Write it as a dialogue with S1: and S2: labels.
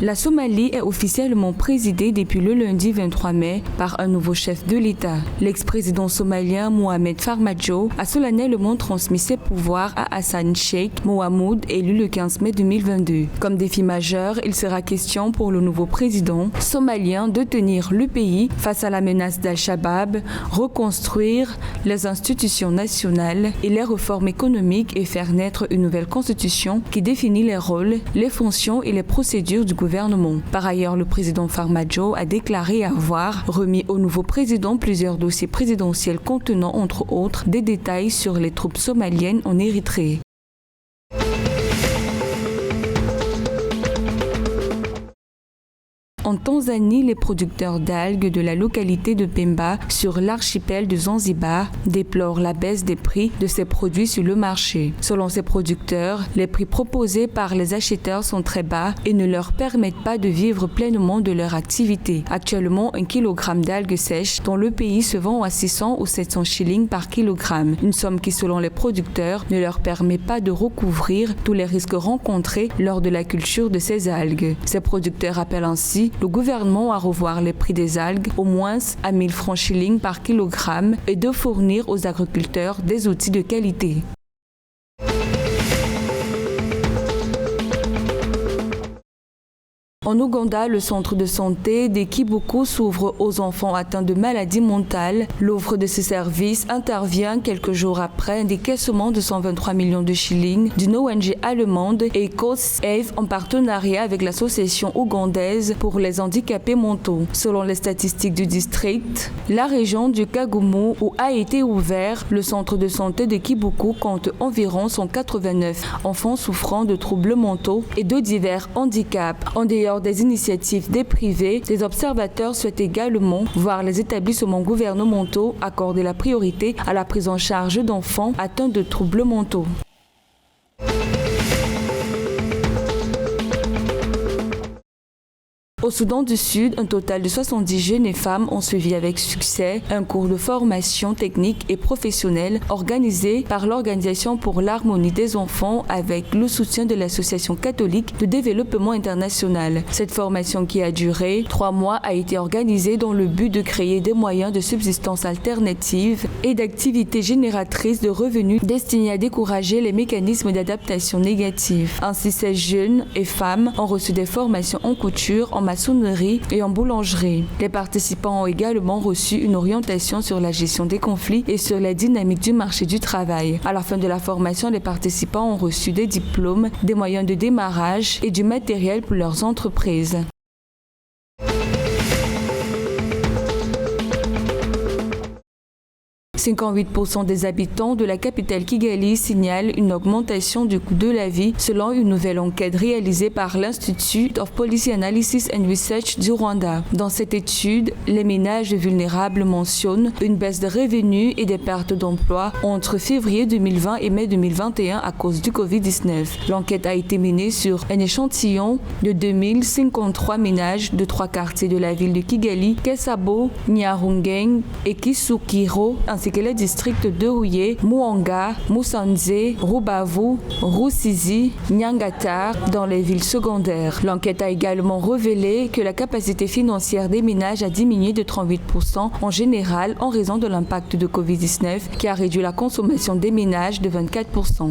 S1: La Somalie est officiellement présidée depuis le lundi 23 mai par un nouveau chef de l'État. L'ex-président somalien Mohamed Farmajo a solennellement transmis ses pouvoirs à Hassan Sheikh Mohamud, élu le 15 mai 2022. Comme défi majeur, il sera question pour le nouveau président somalien de tenir le pays face à la menace d'Al-Shabaab, reconstruire les institutions nationales et les réformes économiques et faire naître une nouvelle constitution qui définit les rôles, les fonctions et les procédures du gouvernement. Par ailleurs, le président Farmajo a déclaré avoir remis au nouveau président plusieurs dossiers présidentiels contenant entre autres des détails sur les troupes somaliennes en Érythrée. En Tanzanie, les producteurs d'algues de la localité de Pemba, sur l'archipel de Zanzibar, déplorent la baisse des prix de ces produits sur le marché. Selon ces producteurs, les prix proposés par les acheteurs sont très bas et ne leur permettent pas de vivre pleinement de leur activité. Actuellement, un kilogramme d'algues sèches dans le pays se vend à 600 ou 700 shillings par kilogramme, une somme qui, selon les producteurs, ne leur permet pas de recouvrir tous les risques rencontrés lors de la culture de ces algues. Ces producteurs appellent ainsi le gouvernement à revoir les prix des algues au moins à 1000 francs shillings par kilogramme et de fournir aux agriculteurs des outils de qualité. En Ouganda, le centre de santé de Kiboko s'ouvre aux enfants atteints de maladies mentales. L'offre de ce service intervient quelques jours après un décaissement de 123 millions de shillings d'une ONG allemande Ecos Ave en partenariat avec l'association ougandaise pour les handicapés mentaux. Selon les statistiques du district, la région du Kagumu où a été ouvert le centre de santé de Kiboko compte environ 189 enfants souffrant de troubles mentaux et de divers handicaps. En dehors des initiatives des privés, les observateurs souhaitent également voir les établissements gouvernementaux accorder la priorité à la prise en charge d'enfants atteints de troubles mentaux. Au Soudan du Sud, un total de 70 jeunes et femmes ont suivi avec succès un cours de formation technique et professionnelle organisé par l'Organisation pour l'harmonie des enfants avec le soutien de l'Association catholique de développement international. Cette formation qui a duré 3 mois a été organisée dans le but de créer des moyens de subsistance alternative et d'activités génératrices de revenus destinés à décourager les mécanismes d'adaptation négative. Ainsi, ces jeunes et femmes ont reçu des formations en couture, en maçonnerie et en boulangerie. Les participants ont également reçu une orientation sur la gestion des conflits et sur la dynamique du marché du travail. À la fin de la formation, les participants ont reçu des diplômes, des moyens de démarrage et du matériel pour leurs entreprises. 58% des habitants de la capitale Kigali signalent une augmentation du coût de la vie selon une nouvelle enquête réalisée par l'Institute of Policy Analysis and Research du Rwanda. Dans cette étude, les ménages vulnérables mentionnent une baisse de revenus et des pertes d'emplois entre février 2020 et mai 2021 à cause du Covid-19. L'enquête a été menée sur un échantillon de 2053 ménages de 3 quartiers de la ville de Kigali, Kesabo, Nyarungeng et Kisukiro, ainsi que les districts de Huye, Muhanga, Musanze, Rubavu, Rusizi, Nyangatar dans les villes secondaires. L'enquête a également révélé que la capacité financière des ménages a diminué de 38% en général en raison de l'impact de Covid-19 qui a réduit la consommation des ménages de 24%.